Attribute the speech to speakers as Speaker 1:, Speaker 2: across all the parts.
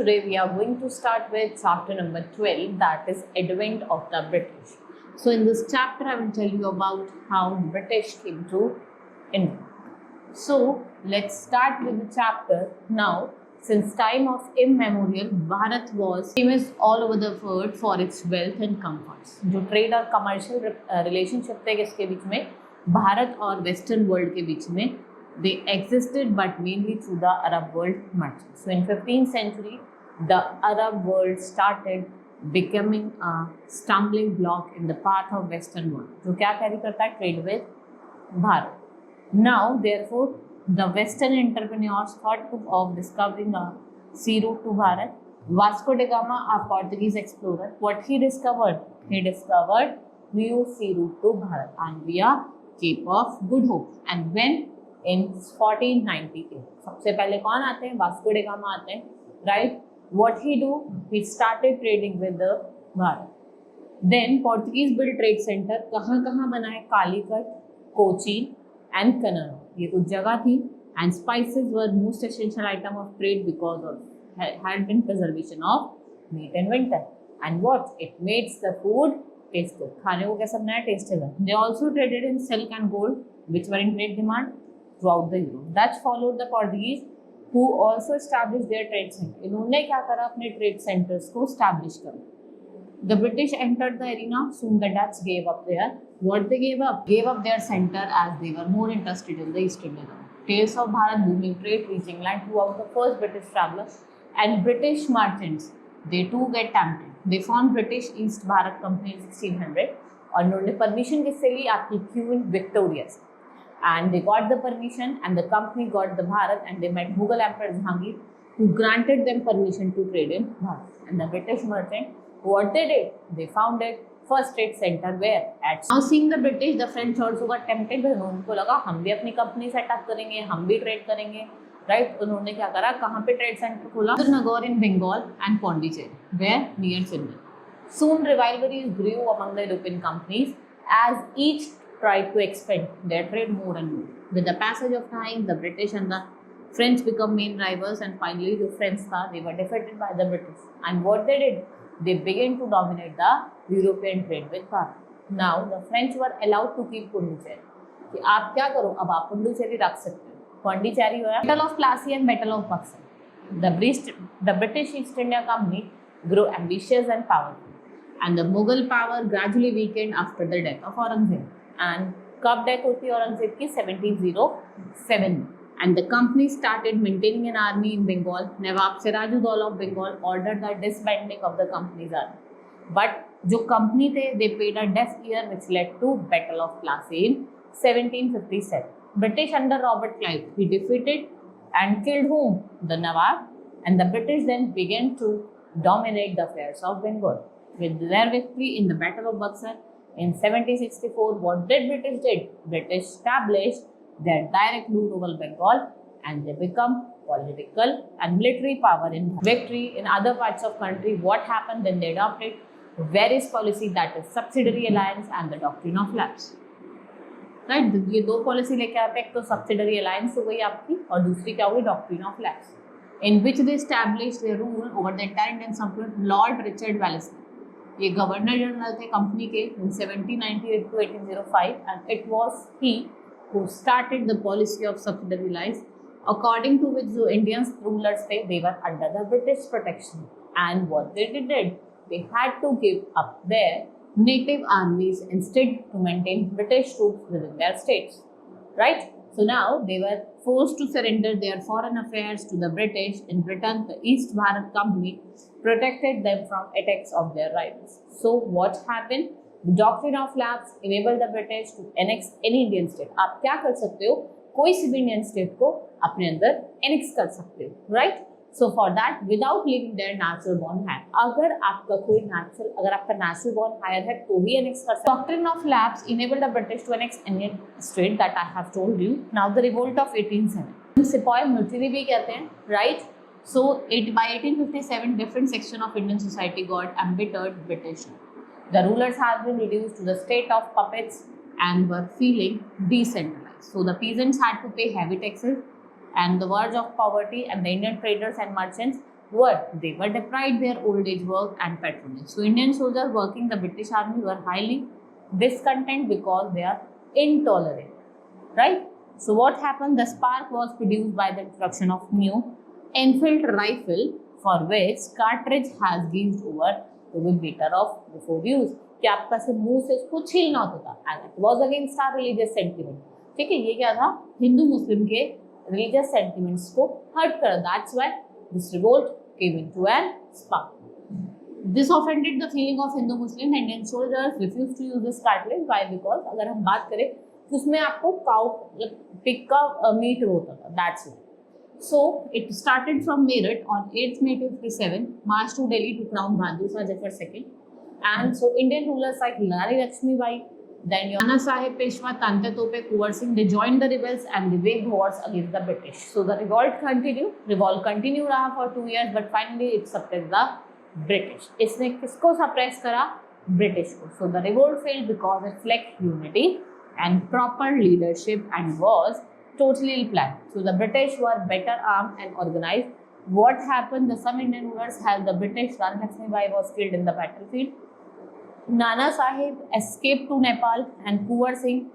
Speaker 1: Today we are going to start with chapter number 12, that is Advent of the British. So in this chapter I will tell you about how British came to India. So let's start with the chapter. Now, since time of immemorial, Bharat was famous all over the world for its wealth and comforts. जो trade और commercial relationship थे इसके बीच में, भारत और western world के बीच में, they existed but mainly through the Arab world merchants. So in 15th century, the Arab world started becoming a stumbling block in the path of western world. जो क्या carry करता है? Trade with Bharat. Now, therefore, the Western entrepreneurs thought of discovering a sea route to Bharat. Vasco da Gama, a Portuguese explorer, what he discovered? He discovered new sea route to Bharat and via Cape of Good Hope. And when? In 1498. सबसे पहले कौन आते हैं? Vasco डा gamma आते हैं, right? What he do? He started trading with the Bharat. Then Portuguese built trade center. कहाँ बनाए? Calicut, Cochin and Kannada. ये कुछ जगह थी and spices were most essential item of trade because of had been preservation of meat in winter. And what? It makes the food tasty. खाने को कैसा बनाया? Tastier. They also traded in silk and gold, which were in great demand throughout the Europe. Dutch followed the Portuguese, who also established their trade center. इन्होंने क्या करा? अपने trade centers को establish करा. The British entered the arena. Soon the Dutch gave up their. What they gave up? Gave up their center as they were more interested in the East India Company. Tales of Bharat booming trade reaching land throughout the first British travellers and British merchants. They too get tempted. They formed British East Bharat Company in 1600 और उन्होंने permission किससे ली? आपकी Queen Victoria से. And they got the permission and the company got the Bharat and they met Mughal Emperor Jahangir, who granted them permission to trade in Bharat. And the British merchant, what they did? They founded first trade center where at. Now seeing the British, the French also got tempted. उनको लगा हम भी अपनी company setup करेंगे, हम भी trade करेंगे, right? उन्होंने क्या करा? कहाँ पे ट्रेड सेंटर खोला? Nagaur in Bengal and Pondicherry, where near Chennai. Soon rivalries grew among the European companies as each tried to expand their trade more and more. With the passage of time, the British and the French become main rivals, and finally the French they were defeated by the British. And what they did? They began to dominate the European trade with Bharat. Now the French were allowed to keep Pondicherry. कि आप क्या करो? अब आप पुडुचेरी रख सकते हो. Pondicherry हुआ. Battle of Plassey and Battle of Buxar. The British East India Company grew ambitious and powerful, and the Mughal power gradually weakened after the death of Aurangzeb. And कब डेथ होती औरंगजेब की? 1707. And the company started maintaining an army in Bengal. Nawab Sirajuddaulah of Bengal ordered the disbanding of the company's army. But जो company थे, they paid a deaf ear, which led to Battle of Plassey in 1757. British under Robert Clive, he defeated and killed whom? The Nawab. And the British then began to dominate the affairs of Bengal. With their victory in the Battle of Buxar in 1764, what did British did? British established their direct rule over Bengal and they become political and military power in victory in other parts of country. What happened? Then they adopted various policy, that is subsidiary alliance and the doctrine of lapse. Right? ये दो policy लेके आते हैं. एक तो subsidiary alliance हो गई आपकी और दूसरी क्या हुई? doctrine of lapse, in which they established their rule over the entire Indian subcontinent. Lord Richard Wellesley, ये गवर्नर जनरल थे कंपनी के in 1798 to 1805, and it was he who started the policy of subsidiary alliance, according to which the Indian rulers they were under the British protection. And what they did, they had to give up their native armies instead to maintain British troops within their states, right? So now they were forced to surrender their foreign affairs to the British. In return, the East Bharat Company protected them from attacks of their rivals. So what happened? The doctrine of lapse enabled the British to annex any Indian state. आप क्या कर सकते हो? कोई सी भी Indian state को अपने अंदर annex कर सकते हो, right? So for that, without leaving their natural born hire. अगर आपका natural born hire है तो भी annex कर सकते हो. Doctrine of lapse enabled the British to annex any state that I have told you. Now the revolt of 1807. सिपाही mutiny भी कहते हैं, right? So by 1857, different section of Indian society got embittered British. The rulers had been reduced to the state of puppets and were feeling decentralized. So the peasants had to pay heavy taxes and the verge of poverty, and the Indian traders and merchants what? They were deprived their old age work and patronage. So Indian soldiers working the British army were highly discontent because they are intolerant, right? So what happened? The spark was produced by the introduction of new Enfield rifle, for which cartridge has greased over to be better off before use. कि आपका से मुंह से इसको छीलना होता था, and it was against our religious sentiment. ठीक है, ये क्या था? हिंदू मुस्लिम के religious sentiments को hurt कर. That's why this revolt came into an spark. This offended the feeling of Hindu Muslim. Indian soldiers refused to use this cartridge. Why? Because अगर हम बात करें तो उसमें आपको cow pig का meat होता था. That's why. So it started from Meerut on 8th May 1957, marched to Delhi to crown Bahadur Shah Zafar II. And so Indian rulers like Rani Lakshmi Bai, then Nana Sahib Peshwa, Tante Tope, Kuwar Singh, they joined the rebels and they waged wars against the British. So the revolt continued. Revolt continued for 2 years, but finally it suppressed the British. इसने किसको suppress करा? British को. So the revolt failed because it lacked unity and proper leadership and was totally planned. So the British were better armed and organized. What happened? The some Indian rulers helped the British. Rani Lakshmi Bai was killed in the battlefield. Nana Sahib escaped to Nepal and Kuwar Singh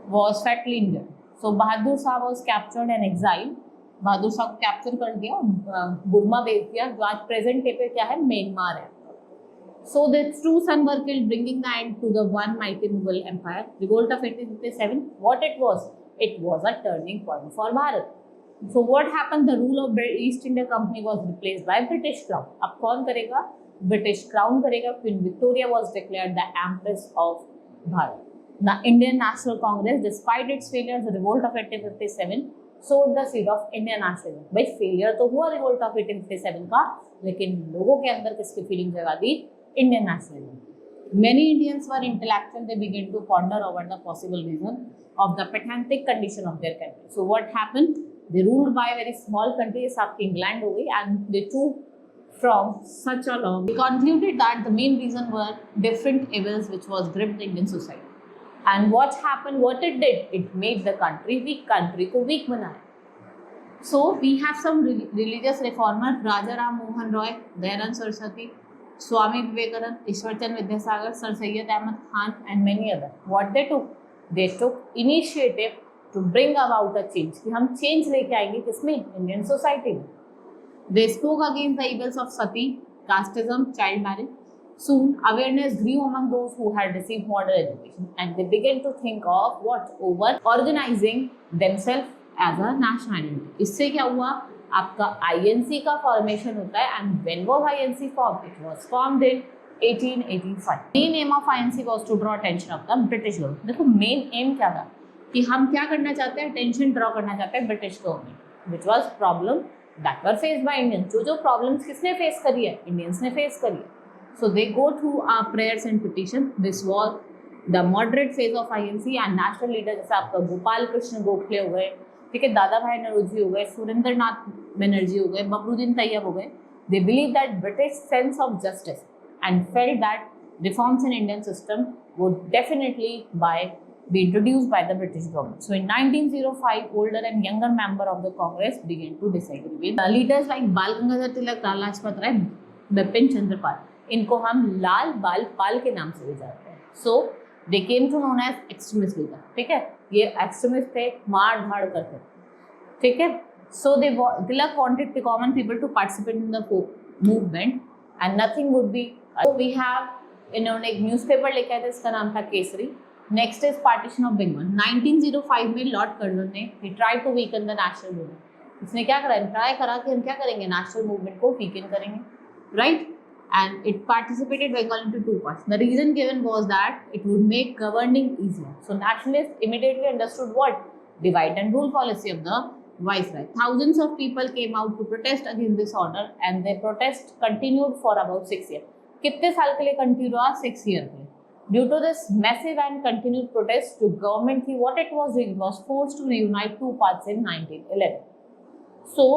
Speaker 1: was fatally injured. So Bahadur Shah was captured and exiled. Bahadur Shah को capture कर दिया, Burma भेज दिया, जो आज present day पे क्या है, म्यांमार है. So the two sons were killed, bringing the end to the one mighty Mughal empire. Revolt of 1857. What it was? It was a turning point for Bharat. So what happened? The rule of East India Company was replaced by British Crown. अब कौन करेगा? British Crown करेगा. Queen Victoria was declared the Empress of Bharat. The Indian National Congress, despite its failures, the revolt of 1857 sowed the seed of Indian nationalism. भाई failure तो हुआ revolt of 1857 का, लेकिन लोगों के अंदर किसकी फीलिंग जगा दी? Indian nationalism. Many Indians were intellectual. They began to ponder over the possible reason of the pathetic condition of their country. So what happened? They ruled by a very small country, सबकी England हो गई, and they took from such a long. They concluded that the main reason were different evils which was gripped Indian society. And what happened? What it did? It made the country weak. Country को weak बनाया. So we have some religious reformers: Raja Ram Mohan Roy, Dayanand Saraswati, Swami Vivekananda, Ishwarchand Vidyasagar, Sir Syed Ahmad Khan, and many others. What they took? They took initiative to bring about a change. कि हम change लेके आएंगे किसमें? Indian society में. They spoke against the evils of sati, casteism, child marriage. Soon, awareness grew among those who had received modern education, and they began to think of what? Over organizing themselves as a national identity. इससे क्या हुआ? आपका INC का formation होता है, and when was INC formed? It was formed in 1885. Main aim of INC was to draw attention of the British government. देखो main aim क्या था? कि हम क्या करना चाहते हैं? Attention draw करना चाहते हैं British government, which was problem that were faced by Indians. जो problems किसने face करी है? Indians ने face करी है. So they go through our prayers and petition. This was the moderate phase of INC, and national leaders जैसे आपका गोपाल कृष्ण गोखले हो गए, ठीक है, दादा भाई नौरोजी हो गए, सुरेंद्र नाथ बनर्जी हो गए, बबरुद्दीन तैयब हो गए. They believe that British sense of justice and felt that reforms in Indian system would definitely be introduced by the British government. So in 1905, older and younger member of the Congress began to disagree with leaders like Bal Gangadhar Tilak, Lal Lajpat Rai, Bipin Chandra Pal. इनको हम लाल बाल पाल के नाम से भी जानते हैं. So they came to known as extremist leader. ठीक है, ये एक्सट्रीमिस्ट थे, मार धाड़ करते. ठीक है. So they Tilak wanted the common people to participate in the movement and nothing would be. We have, इन्होंने एक न्यूज़पेपर लेके आया था, इसका नाम था Kesari. Next is partition of Bengal. 1905 में लॉर्ड कर्जन ने he try to weaken the national movement. इसने क्या करा? ट्राई करा कि हम क्या करेंगे, नेशनल मूवमेंट को वीकन करेंगे, right? And it participated Bengal into two parts. The reason given was that it would make governing easier. So nationalists immediately understood what? Divide and rule policy of the viceroy. Thousands of people came out to protest against this order, and their protest continued for about 6 years. कितने साल के लिए continue हुआ? 6 years के लिए. Due to this massive and continued protest, the government, what it was doing was forced to reunite two parts in 1911. So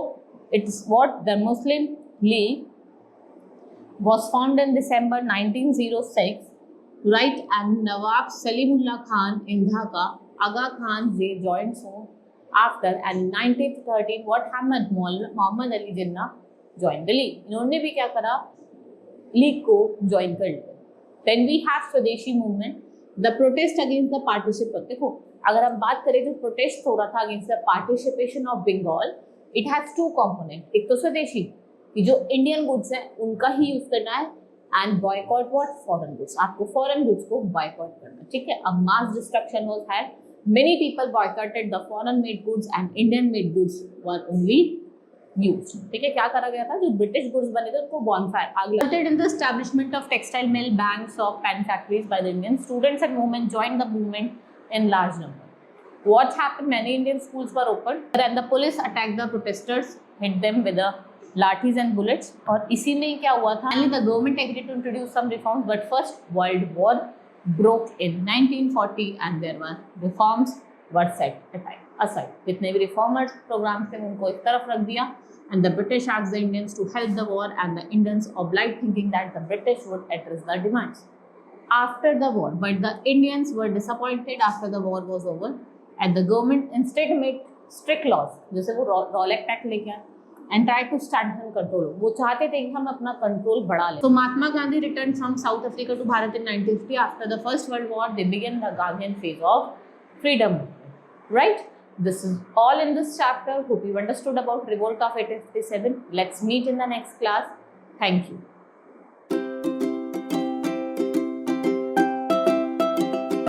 Speaker 1: it's what the Muslim League was formed in December 1906, right? And Nawab Salimullah Khan in Dhaka, Aga Khan they joined soon after. And in 1913, what happened? Muhammad Ali Jinnah join the league. इन्होंने भी क्या करा, league को join कर लिया. Then we have स्वदेशी movement, the protest against the participation. देखो अगर हम बात करें जो प्रोटेस्ट हो रहा था against the participation of Bengal, it has two component. एक तो स्वदेशी कि जो इंडियन गुड्स है उनका ही यूज करना है, and boycott what, foreign goods. आपको फॉरेन गुड्स को बॉयकॉट करना, ठीक है. अब mass destruction was had, many people boycotted the foreign made goods and Indian made goods were only use. ठीक है, क्या करा गया था, जो ब्रिटिश गुड्स बने थे उनको बॉनफायर आग लगा. In the establishment of textile mill, banks of pen factories by the Indian students and women joined the movement in large number. What happened? Many Indian schools were opened and the police attacked the protesters, hit them with the lathis and bullets. और इसी में क्या हुआ था? Finally, the government agreed to introduce some reforms, but first World War broke in 1940 and there were reforms were set aside. जितने भी reformers programs थे उनको एक तरफ रख दिया, and the British asked the Indians to help the war, and the Indians obliged, thinking that the British would address the demands after the war. But the Indians were disappointed after the war was over, and the government instead made strict laws, जैसे वो Rowlatt act लेके आए, and tried to strengthen control. वो चाहते थे कि हम अपना कंट्रोल बढ़ा लें. So Mahatma Gandhi returned from South Africa to Bharat in 1950. After the First World War, they began the Gandhian phase of freedom. Right? This is all in this chapter. Hope you understood about revolt of 1857. Let's meet in the next class. Thank you.